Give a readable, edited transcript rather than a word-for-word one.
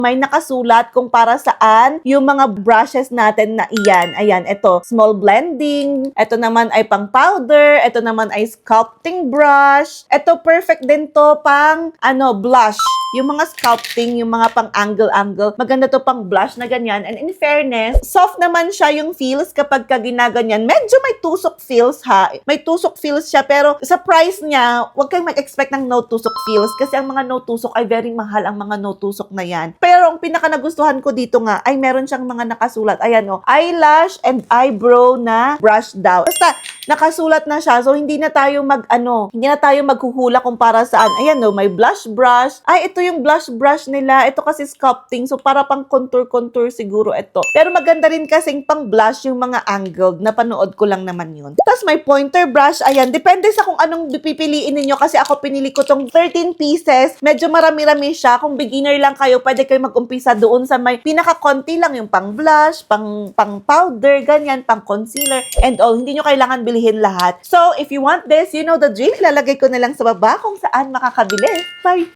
may nakasulat kung para saan yung mga brushes natin na iyan. Ayan, ito, small blending. Ito naman ay pang powder. Ito naman ay sculpting brush. Ito, perfect din to pang, blush. Yung mga sculpting, yung mga pang angle-angle. Maganda to pang blush na ganyan. And in fairness, soft naman siya yung feels kapag ka ginaganyan. Medyo may tusok feels ha. May tusok feels siya, pero sa price niya, huwag kayong mag-expect ng no tusok feels kasi ang mga no tusok ay very mahal ang mga no tusok na yan. Pero ang pinaka nagustuhan ko dito nga ay meron siyang mga nakasulat. Ayan o, eyelash and eyebrow na brush daw. Basta, nakasulat na siya. So, hindi na tayo hindi na tayo maghuhula kung para saan. Ayan o, may blush brush. Ay, ito yung blush brush nila. Ito kasi sculpting. So, para pang contour-contour siguro ito. Pero maganda rin kasing pang blush yung mga angled. Napanood ko lang naman yun. Tapos may pointer brush. Ayan, depende sa kung anong pipiliin ninyo kasi ako pinili ko tong 13 pieces. Medyo marami-rami siya. Kung beginner lang kayo, pwede kayo mag-umpisa doon sa may pinaka-konti lang yung pang blush, pang powder, ganyan, pang concealer, and all. Hindi nyo kailangan bilhin lahat. So, if you want this, you know the drill. Lalagay ko na lang sa baba kung saan makakabili. Bye!